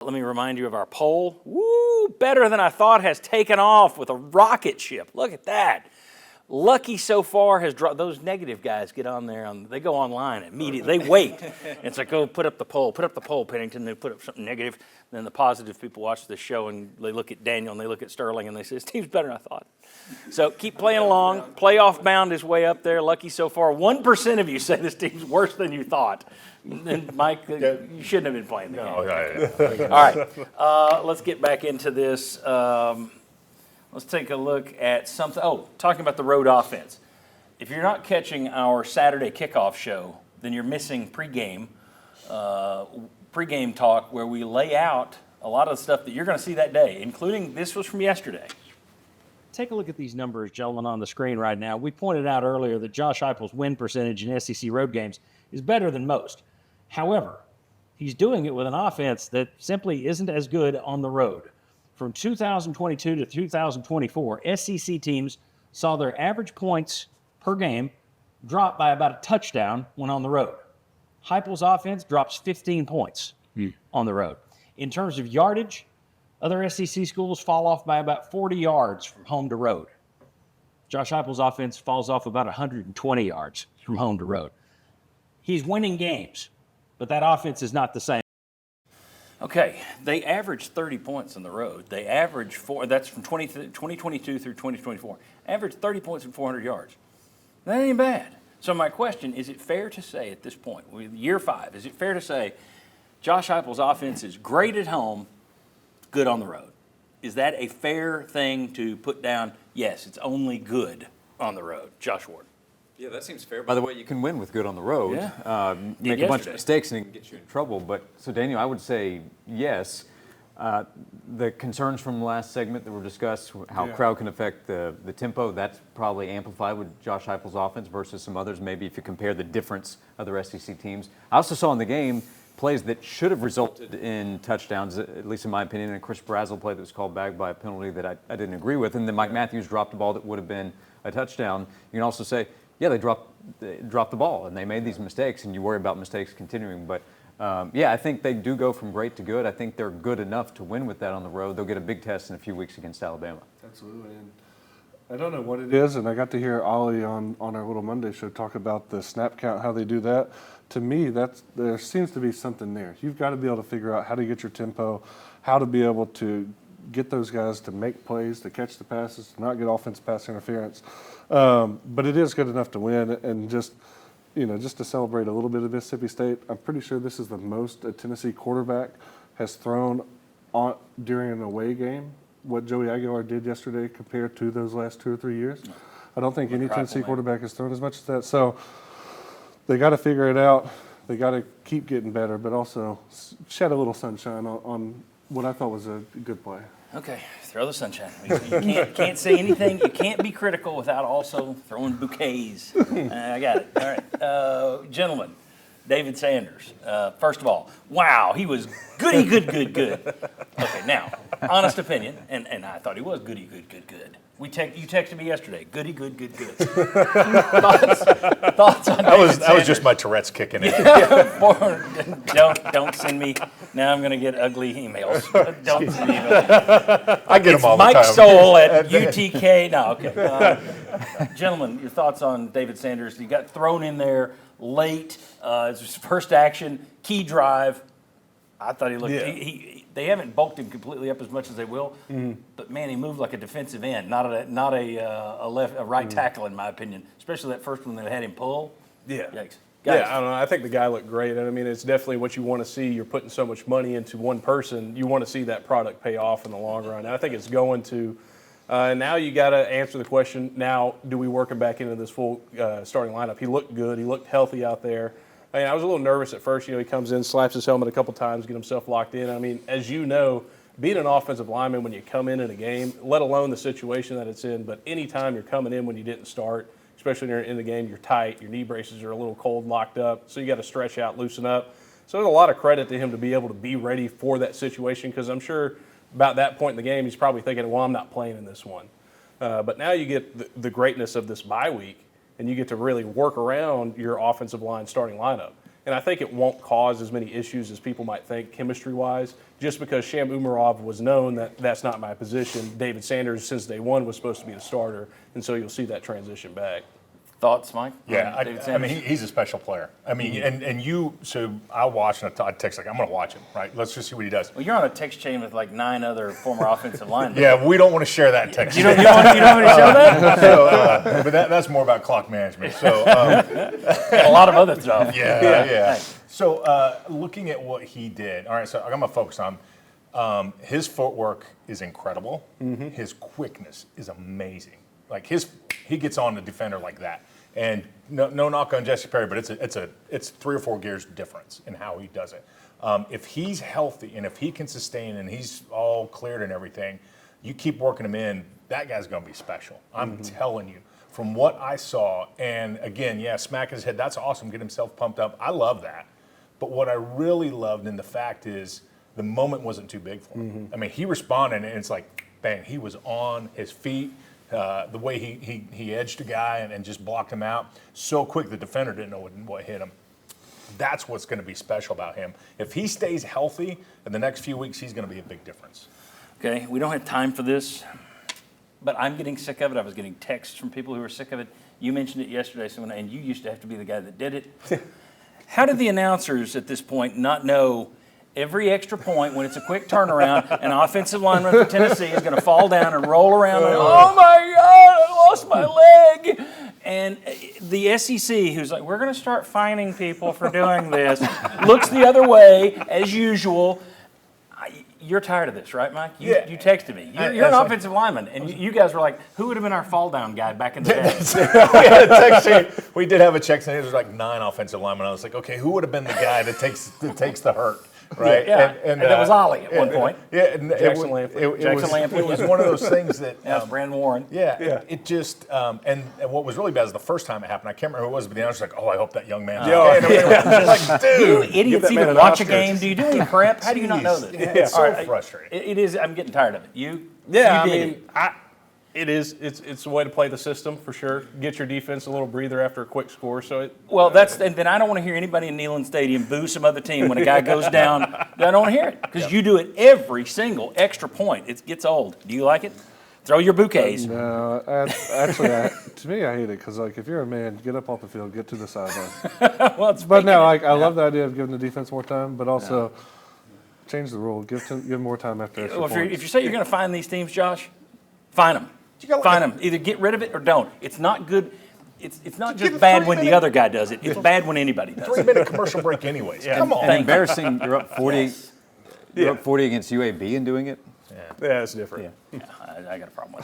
Let me remind you of our poll. Woo, better than I thought has taken off with a rocket ship. Look at that. Lucky so far has dropped. Those negative guys get on there. They go online immediately. They wait. It's like, go put up the poll, Pennington. They put up something negative. Then the positive people watch the show and they look at Daniel and they look at Sterling and they say, this team's better than I thought. So keep playing along. Playoff bound is way up there. Lucky so far. 1% of you say this team's worse than you thought. And Mike, you shouldn't have been playing the game. All right. Let's get back into this. Let's take a look at something. Oh, talking about the road offense. If you're not catching our Saturday kickoff show, then you're missing pregame talk where we lay out a lot of the stuff that you're going to see that day, including this was from yesterday. Take a look at these numbers, gentlemen, on the screen right now. We pointed out earlier that Josh Heupel's win percentage in SEC road games is better than most. However, he's doing it with an offense that simply isn't as good on the road. From 2022 to 2024, SEC teams saw their average points per game drop by about a touchdown when on the road. Heupel's offense drops 15 points on the road. In terms of yardage, other SEC schools fall off by about 40 yards from home to road. Josh Heupel's offense falls off about 120 yards from home to road. He's winning games, but that offense is not the same. Okay, they average 30 points on the road. They average that's from 2022 through 2024. Average 30 points and 400 yards. That ain't bad. So my question, is it fair to say at this point, with year 5, is it fair to say Josh Heupel's offense is great at home, good on the road? Is that a fair thing to put down? Yes, it's only good on the road. Josh Ward. Yeah, that seems fair. By the way, you can win with good on the road. Yeah. Make a bunch of mistakes and it can get you in trouble. But so, Daniel, I would say yes. The concerns from the last segment that were discussed, how crowd can affect the tempo, that's probably amplified with Josh Heupel's offense versus some others. Maybe if you compare the difference of other SEC teams. I also saw in the game plays that should have resulted in touchdowns, at least in my opinion. And Chris Brazzell play that was called back by a penalty that I didn't agree with. And then Mike Matthews dropped a ball that would have been a touchdown. You can also say, yeah, they dropped the ball, and they made these mistakes, and you worry about mistakes continuing. But, I think they do go from great to good. I think they're good enough to win with that on the road. They'll get a big test in a few weeks against Alabama. Absolutely. And I don't know what it is, and I got to hear Ollie on our little Monday show talk about the snap count, how they do that. To me, there seems to be something there. You've got to be able to figure out how to get your tempo, how to be able to get those guys to make plays, to catch the passes, to not get offensive pass interference. But it is good enough to win, and just to celebrate a little bit of Mississippi State, I'm pretty sure this is the most a Tennessee quarterback has thrown on during an away game. What Joey Aguilar did yesterday compared to those last 2 or 3 years. I don't think any Tennessee quarterback has thrown as much as that. So they got to figure it out. They got to keep getting better, but also shed a little sunshine on what I thought was a good play. Okay, throw the sunshine. You can't say anything. You can't be critical without also throwing bouquets. I got it. All right. Gentlemen, David Sanders. First of all, wow, he was goody, good. Okay, now, honest opinion, and I thought he was goody, good. You texted me yesterday, goody, good. Thoughts on that was just my Tourette's kicking in. Don't send me. Now I'm going to get ugly emails. Don't send me emails. I get them all the Mike time. Stoll at UTK. No, okay. Gentlemen, your thoughts on David Sanders? He got thrown in there late. It's his first action, key drive. I thought he looked. Yeah. They haven't bulked him completely up as much as they will, but man, he moved like a defensive end, not a right tackle in my opinion. Especially that first one that had him pull. Yeah. Yikes. Yeah, I don't know. I think the guy looked great, and I mean, it's definitely what you want to see. You're putting so much money into one person, you want to see that product pay off in the long run. And I think it's going to. Now you got to answer the question. Now, do we work him back into this full starting lineup? He looked good. He looked healthy out there. I mean, I was a little nervous at first. He comes in, slaps his helmet a couple times, get himself locked in. I mean, as you know, being an offensive lineman when you come in a game, let alone the situation that it's in, but anytime you're coming in when you didn't start, especially when you're in the game, you're tight, your knee braces are a little cold, locked up, so you got to stretch out, loosen up. So there's a lot of credit to him to be able to be ready for that situation, because I'm sure about that point in the game, he's probably thinking, well, I'm not playing in this one. But now you get the greatness of this bye week, and you get to really work around your offensive line starting lineup. And I think it won't cause as many issues as people might think chemistry-wise, just because Sham Umarov was known that that's not my position. David Sanders, since day one, was supposed to be the starter, and so you'll see that transition back. Thoughts, Mike? Yeah, David I Sanders? mean, he's a special player. I mean, and you, so I watched and I text like, I'm going to watch him, right? Let's just see what he does. Well, you're on a text chain with like 9 other former offensive linemen. Yeah, we don't want to share that text. You don't want me to show that? So, but that's more about clock management. So, Got a lot of other stuff. yeah. So, looking at what he did, all right, so I'm going to focus on his footwork is incredible. His quickness is amazing. Like he gets on the defender like that. And no knock on Jesse Perry, but it's 3 or 4 gears difference in how he does it. If he's healthy and if he can sustain and he's all cleared and everything, you keep working him in, that guy's going to be special. I'm telling you. From what I saw, and again, yeah, smack his head, that's awesome, get himself pumped up. I love that. But what I really loved, and the fact is, the moment wasn't too big for him. I mean, he responded, and it's like, bang, he was on his feet. The way he edged a guy and just blocked him out so quick, the defender didn't know what hit him. That's what's going to be special about him. If he stays healthy in the next few weeks, he's going to be a big difference. Okay, we don't have time for this, but I'm getting sick of it. I was getting texts from people who are sick of it. You mentioned it yesterday, and you used to have to be the guy that did it. How did the announcers at this point not know every extra point when it's a quick turnaround, an offensive lineman for Tennessee is going to fall down and roll around and, oh my God, I lost my leg. And the SEC, who's like, we're going to start fining people for doing this, looks the other way as usual. You're tired of this, right, Mike? You texted me. You're an offensive lineman, and you guys were like, who would have been our fall down guy back in the day? We had a text chain. We did have a check chain. There was like 9 offensive linemen. I was like, okay, who would have been the guy that takes the hurt? Right, Yeah, and that was Ollie at one point. Yeah, and Jackson Lampley. It was one of those things that That's Brandon Warren. It just and what was really bad is the first time it happened. I can't remember who it was, but the announcer was like, "Oh, I hope that young man's okay." And like, You dude, idiots that man even an watch a Oscar. game. Do you do any prep? How do you not know this? it's so frustrating. It is. I'm getting tired of it. You Yeah, you I did mean, it is. It's a way to play the system for sure. Get your defense a little breather after a quick score. So Well, and then I don't want to hear anybody in Neyland Stadium boo some other team when a guy goes down. I don't want to hear it because you do it every single extra point. It gets old. Do you like it? Throw your bouquets. No, actually, to me, I hate it because like if you're a man, get up off the field, get to the sideline. Well, it's But no, like I love the idea of giving the defense more time, but also change the rule, give more time after extra well, points. if you say you're going to find these teams, Josh, find them. Find them. Either get rid of it or don't. It's not good. It's not Give just it bad 3 when the minutes. other guy does it. It's bad when anybody does it. 3-minute commercial break, anyways. Come on. And embarrassing, you're up 40. Yes. You're up 40 against UAB and doing it. yeah, it's different. I got a problem with